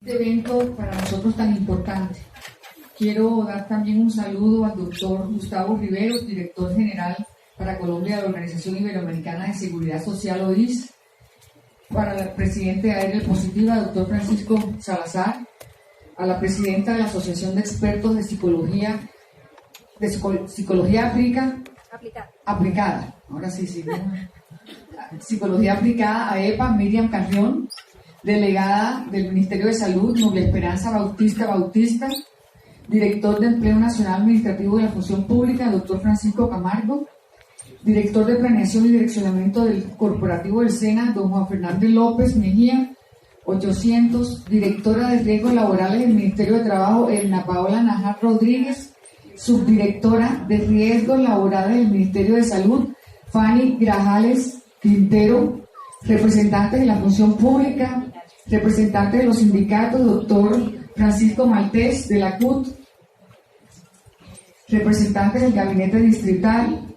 Este evento para nosotros tan importante. Quiero dar también un saludo al doctor Gustavo Riveros, director general para Colombia de la Organización Iberoamericana de Seguridad Social, OIS, para la presidenta de AIRE Positiva, doctor Francisco Salazar, a la presidenta de la Asociación de Expertos de Psicología Aplicada. Ahora sí, ¿no? Psicología Aplicada, AEPA, Miriam Carrión, delegada del Ministerio de Salud, Noble Esperanza Bautista, director de Empleo Nacional Administrativo de la Función Pública, doctor Francisco Camargo, director de Planeación y Direccionamiento del Corporativo del SENA, don Juan Fernando López Mejía, 800, directora de Riesgos Laborales del Ministerio de Trabajo, Elna Paola Najar Rodríguez, subdirectora de Riesgos Laborales del Ministerio de Salud, Fanny Grajales Quintero, representantes de la Función Pública, representantes de los sindicatos, doctor Francisco Maltés de la CUT, representantes del Gabinete Distrital,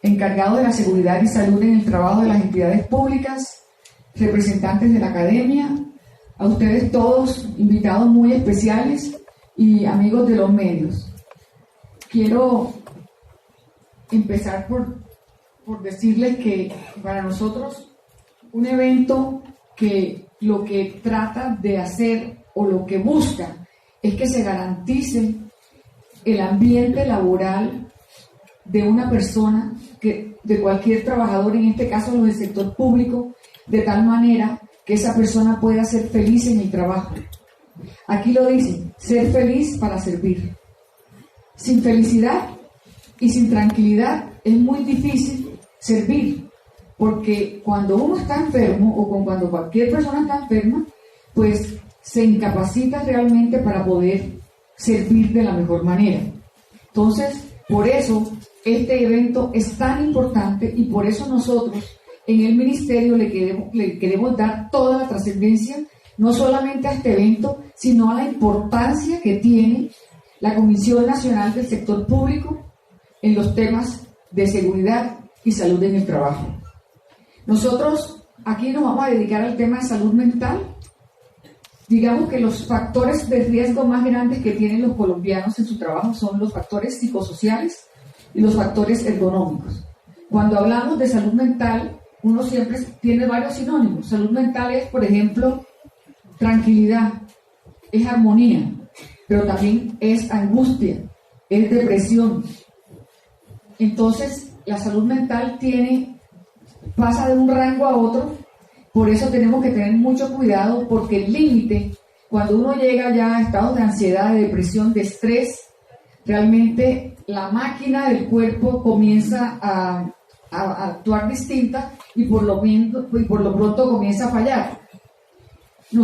encargado de la seguridad y salud en el trabajo de las entidades públicas, representantes de la academia, a ustedes todos, invitados muy especiales y amigos de los medios. Quiero empezar por decirles que para nosotros un evento que lo que trata de hacer o lo que busca es que se garantice el ambiente laboral de una persona, de cualquier trabajador, en este caso los del sector público, de tal manera que esa persona pueda ser feliz en el trabajo. Aquí lo dicen, ser feliz para servir. Sin felicidad y sin tranquilidad es muy difícil servir, porque cuando uno está enfermo o cuando cualquier persona está enferma, pues se incapacita realmente para poder servir de la mejor manera. Entonces, por eso este evento es tan importante y por eso nosotros en el Ministerio le queremos dar toda la trascendencia, no solamente a este evento, sino a la importancia que tiene la Comisión Nacional del Sector Público en los temas de seguridad y salud en el trabajo. Nosotros aquí nos vamos a dedicar al tema de salud mental. Digamos que los factores de riesgo más grandes que tienen los colombianos en su trabajo son los factores psicosociales y los factores ergonómicos. Cuando hablamos de salud mental, uno siempre tiene varios sinónimos. Salud mental es, por ejemplo, tranquilidad, es armonía, pero también es angustia, es depresión. Entonces, la salud mental pasa de un rango a otro. Por eso tenemos que tener mucho cuidado, porque el límite, cuando uno llega ya a estados de ansiedad, de depresión, de estrés, realmente la máquina del cuerpo comienza a actuar distinta y por lo pronto comienza a fallar. Yo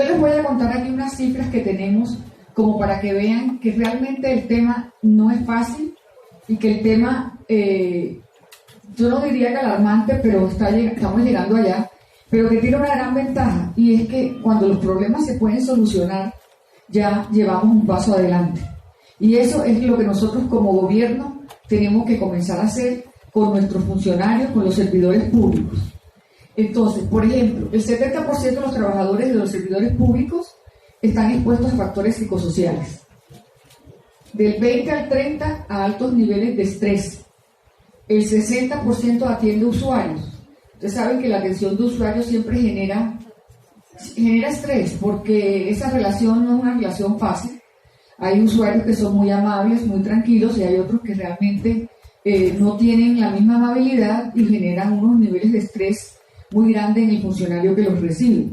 les voy a contar aquí unas cifras que tenemos como para que vean que realmente el tema no es fácil y que el tema... yo no diría que alarmante, pero estamos llegando allá, pero que tiene una gran ventaja, y es que cuando los problemas se pueden solucionar, ya llevamos un paso adelante. Y eso es lo que nosotros como gobierno tenemos que comenzar a hacer con nuestros funcionarios, con los servidores públicos. Entonces, por ejemplo, el 70% de los trabajadores de los servidores públicos están expuestos a factores psicosociales. Del 20 al 30 a altos niveles de estrés. El 60% atiende usuarios. Ustedes saben que la atención de usuarios siempre genera estrés, porque esa relación no es una relación fácil. Hay usuarios que son muy amables, muy tranquilos, y hay otros que realmente no tienen la misma amabilidad y generan unos niveles de estrés muy grandes en el funcionario que los recibe.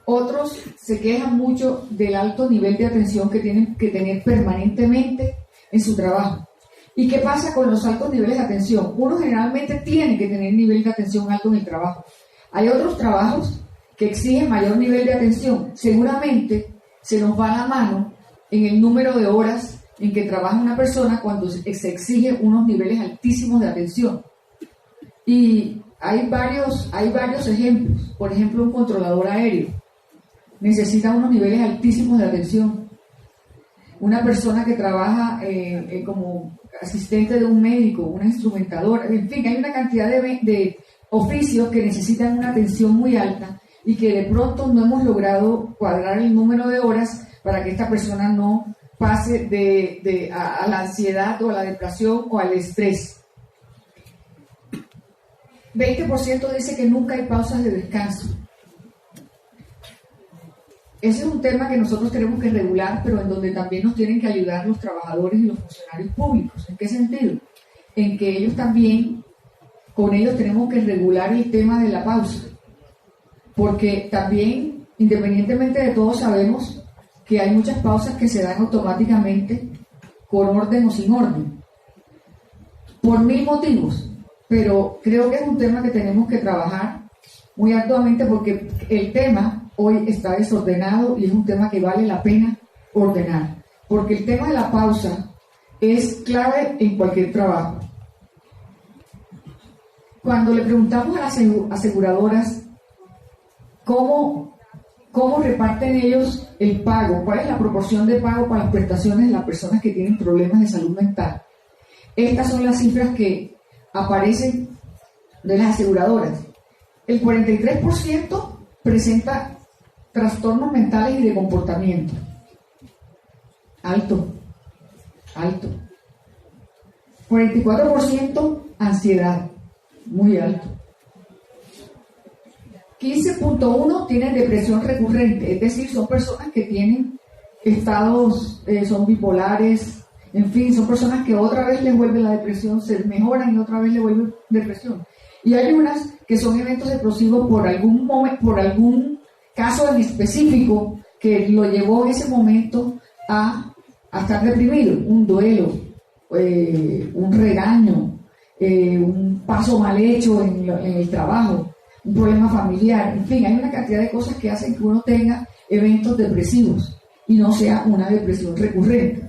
Otros se quejan mucho del alto nivel de atención que tienen que tener permanentemente en su trabajo. ¿Y qué pasa con los altos niveles de atención? Uno generalmente tiene que tener nivel de atención alto en el trabajo. Hay otros trabajos que exigen mayor nivel de atención. Seguramente se nos va la mano en el número de horas en que trabaja una persona cuando se exige unos niveles altísimos de atención. Y hay varios ejemplos. Por ejemplo, un controlador aéreo necesita unos niveles altísimos de atención. Una persona que trabaja como asistente de un médico, una instrumentadora, en fin, hay una cantidad de oficios que necesitan una atención muy alta y que de pronto no hemos logrado cuadrar el número de horas para que esta persona no pase a la ansiedad o a la depresión o al estrés. 20% dice que nunca hay pausas de descanso. Ese es un tema que nosotros tenemos que regular, pero en donde también nos tienen que ayudar los trabajadores y los funcionarios públicos. ¿En qué sentido? En que ellos también, con ellos tenemos que regular el tema de la pausa. Porque también, independientemente de todo, sabemos que hay muchas pausas que se dan automáticamente con orden o sin orden, por 1000 motivos, pero creo que es un tema que tenemos que trabajar muy arduamente porque el tema hoy está desordenado y es un tema que vale la pena ordenar, porque el tema de la pausa es clave en cualquier trabajo. Cuando le preguntamos a las aseguradoras cómo reparten ellos el pago, cuál es la proporción de pago para las prestaciones de las personas que tienen problemas de salud mental, estas son las cifras que aparecen de las aseguradoras. El 43% presenta trastornos mentales y de comportamiento. Alto. 44% ansiedad. Muy alto. 15.1 tienen depresión recurrente, es decir, son personas que tienen estados, son bipolares, en fin, son personas que otra vez les vuelve la depresión, se mejoran y otra vez les vuelve depresión. Y hay unas que son eventos explosivos por algún momento, por algún caso en específico que lo llevó en ese momento a estar deprimido, un duelo, un regaño, un paso mal hecho en el trabajo, un problema familiar, en fin, hay una cantidad de cosas que hacen que uno tenga eventos depresivos y no sea una depresión recurrente.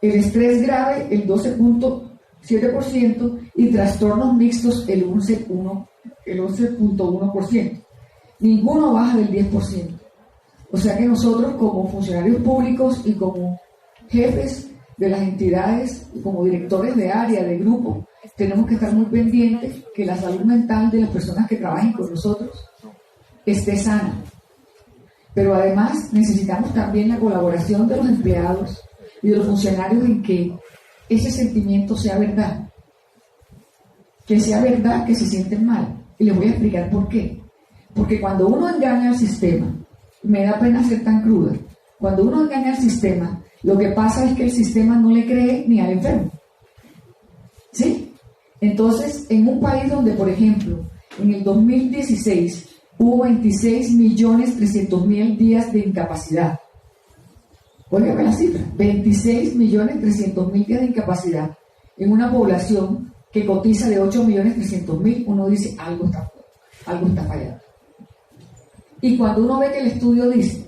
El estrés grave, el 12.7%, y trastornos mixtos, el 11.1%. Ninguno baja del 10%. O sea que nosotros, como funcionarios públicos y como jefes de las entidades, y como directores de área, de grupo, tenemos que estar muy pendientes que la salud mental de las personas que trabajen con nosotros esté sana. Pero además necesitamos también la colaboración de los empleados y de los funcionarios en que ese sentimiento sea verdad. Que sea verdad que se sienten mal. Y les voy a explicar por qué. Porque cuando uno engaña al sistema, me da pena ser tan cruda, cuando uno engaña al sistema, lo que pasa es que el sistema no le cree ni al enfermo. ¿Sí? Entonces, en un país donde, por ejemplo, en el 2016 hubo 26.300.000 días de incapacidad. Óigame la cifra, 26.300.000 días de incapacidad en una población que cotiza de 8.300.000, uno dice algo está fallando. Y cuando uno ve que el estudio dice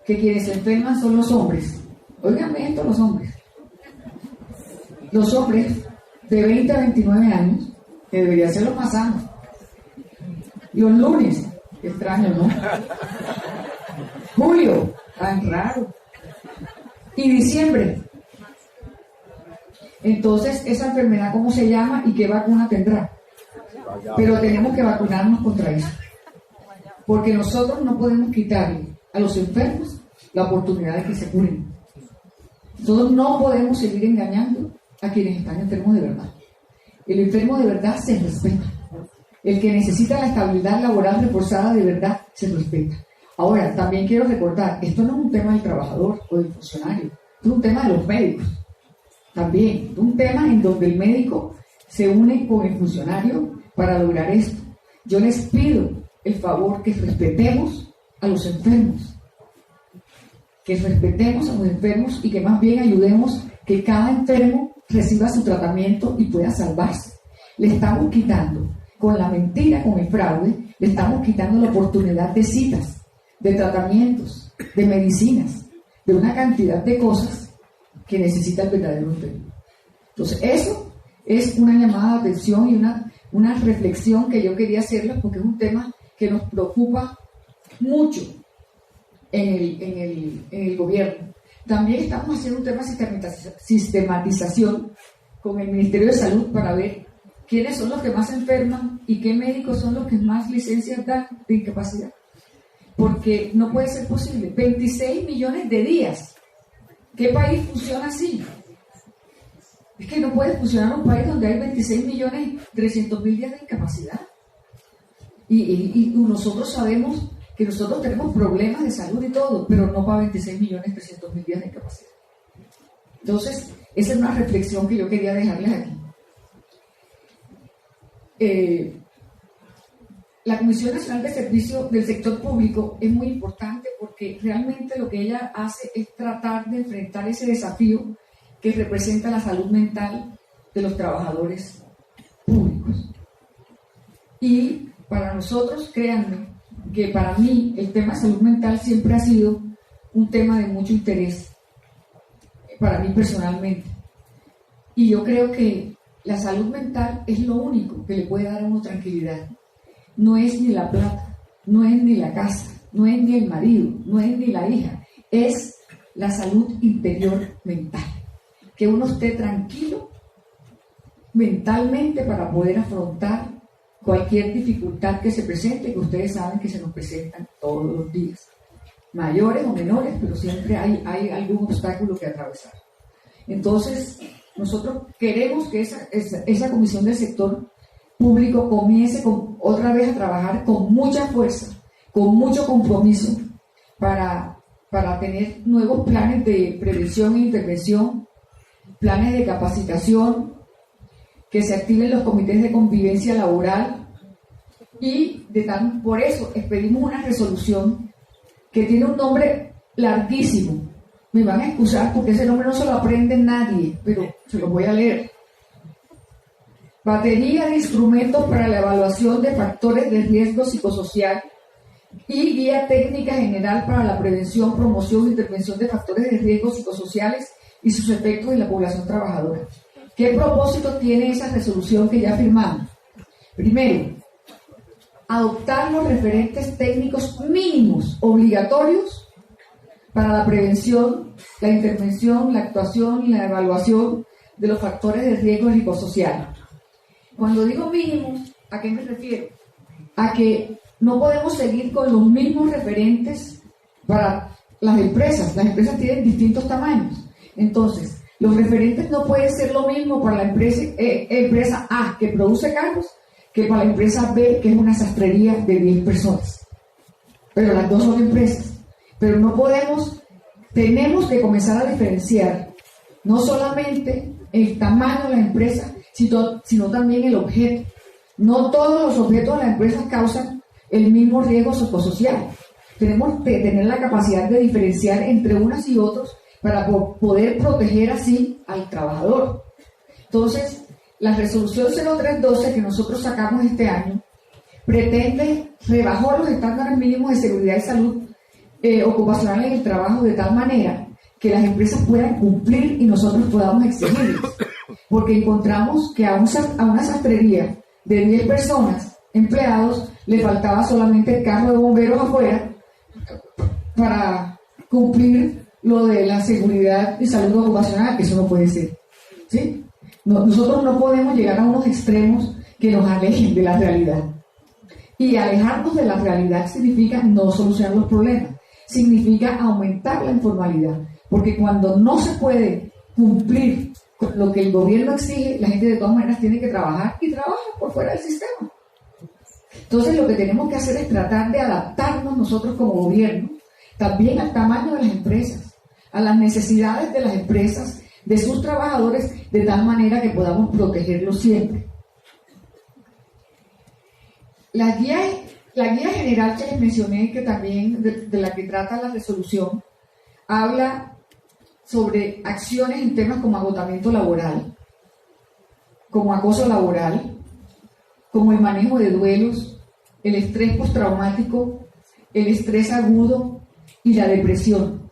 que quienes se enferman son los hombres, óigame esto, los hombres de 20 a 29 años, que deberían ser los más sanos. Los lunes, qué extraño, ¿no? Julio, tan raro. Y diciembre. Entonces, esa enfermedad, ¿cómo se llama y qué vacuna tendrá? Pero tenemos que vacunarnos contra eso. Porque nosotros no podemos quitarle a los enfermos la oportunidad de que se curen. Nosotros no podemos seguir engañando a quienes están enfermos de verdad. El enfermo de verdad se respeta. El que necesita la estabilidad laboral reforzada de verdad se respeta. Ahora, también quiero recordar, esto no es un tema del trabajador o del funcionario, es un tema de los médicos. También, es un tema en donde el médico se une con el funcionario para lograr esto. Yo les pido el favor que respetemos a los enfermos. Que respetemos a los enfermos y que más bien ayudemos que cada enfermo reciba su tratamiento y pueda salvarse. Le estamos quitando, con la mentira, con el fraude, le estamos quitando la oportunidad de citas, de tratamientos, de medicinas, de una cantidad de cosas que necesita el verdadero enfermo. Entonces, eso es una llamada de atención y una reflexión que yo quería hacerles porque es un tema que nos preocupa mucho en el gobierno. También estamos haciendo un tema de sistematización con el Ministerio de Salud para ver quiénes son los que más enferman y qué médicos son los que más licencias dan de incapacidad. porque no puede ser posible. 26 millones de días. ¿Qué país funciona así? Es que no puede funcionar un país donde hay 26.300.000 días de incapacidad. Y nosotros sabemos que nosotros tenemos problemas de salud y todo, pero no para 26.300.000 días de incapacidad. Entonces, esa es una reflexión que yo quería dejarles aquí. La Comisión Nacional de Servicio del Sector Público es muy importante porque realmente lo que ella hace es tratar de enfrentar ese desafío que representa la salud mental de los trabajadores públicos. Y para nosotros, créanme, que para mí el tema de salud mental siempre ha sido un tema de mucho interés, para mí personalmente. Y yo creo que la salud mental es lo único que le puede dar a uno tranquilidad. No es ni la plata, no es ni la casa, no es ni el marido, no es ni la hija, es la salud interior mental. Que uno esté tranquilo mentalmente para poder afrontar cualquier dificultad que se presente, que ustedes saben que se nos presentan todos los días, mayores o menores, pero siempre hay algún obstáculo que atravesar. Entonces, nosotros queremos que esa comisión del sector público comience otra vez a trabajar con mucha fuerza, con mucho compromiso, para tener nuevos planes de prevención e intervención, planes de capacitación, que se activen los comités de convivencia laboral y por eso expedimos una resolución que tiene un nombre larguísimo. Me van a excusar porque ese nombre no se lo aprende nadie, pero se lo voy a leer. Batería de instrumentos para la evaluación de factores de riesgo psicosocial y guía técnica general para la prevención, promoción e intervención de factores de riesgo psicosociales y sus efectos en la población trabajadora. ¿Qué propósito tiene esa resolución que ya firmamos? Primero, adoptar los referentes técnicos mínimos obligatorios para la prevención, la intervención, la actuación y la evaluación de los factores de riesgo psicosocial. Cuando digo mínimos, ¿a qué me refiero? A que no podemos seguir con los mismos referentes para las empresas. Las empresas tienen distintos tamaños. Entonces, los referentes no pueden ser lo mismo para la empresa A, que produce carros, que para la empresa B, que es una sastrería de 10 personas. Pero las dos son empresas. Pero no tenemos que comenzar a diferenciar no solamente el tamaño de la empresa, sino también el objeto. No todos los objetos de la empresa causan el mismo riesgo psicosocial. Tenemos que tener la capacidad de diferenciar entre unas y otros para poder proteger así al trabajador. Entonces, la resolución 0312 que nosotros sacamos este año rebajó los estándares mínimos de seguridad y salud ocupacional en el trabajo de tal manera que las empresas puedan cumplir y nosotros podamos exigirles. Porque encontramos que a una sastrería de 10 personas, empleados, le faltaba solamente el carro de bomberos afuera para cumplir lo de la seguridad y salud ocupacional, que eso no puede ser, ¿sí? Nosotros no podemos llegar a unos extremos que nos alejen de la realidad. Y alejarnos de la realidad significa no solucionar los problemas, significa aumentar la informalidad, porque cuando no se puede cumplir con lo que el gobierno exige, la gente de todas maneras tiene que trabajar y trabaja por fuera del sistema. Entonces lo que tenemos que hacer es tratar de adaptarnos nosotros como gobierno también al tamaño de las empresas, a las necesidades de las empresas, de sus trabajadores, de tal manera que podamos protegerlos siempre. La guía general que les mencioné, que también de la que trata la resolución, habla sobre acciones en temas como agotamiento laboral, como acoso laboral, como el manejo de duelos, el estrés postraumático, el estrés agudo y la depresión.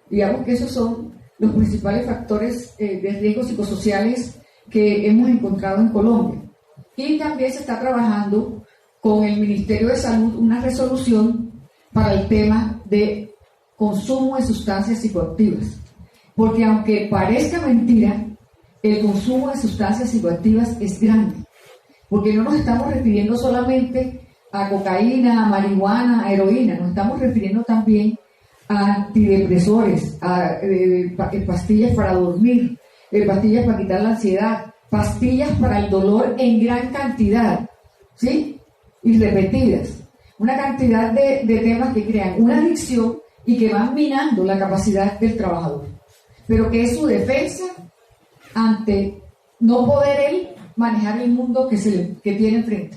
Digamos que esos son los principales factores de riesgo psicosociales que hemos encontrado en Colombia. Y también se está trabajando con el Ministerio de Salud una resolución para el tema de consumo de sustancias psicoactivas. Porque aunque parezca mentira, el consumo de sustancias psicoactivas es grande. Porque no nos estamos refiriendo solamente a cocaína, a marihuana, a heroína, nos estamos refiriendo también a antidepresores, a pastillas para dormir, pastillas para quitar la ansiedad, pastillas para el dolor en gran cantidad, ¿sí? Y repetidas. Una cantidad de temas que crean una adicción y que van minando la capacidad del trabajador. Pero que es su defensa ante no poder él manejar el mundo que tiene enfrente.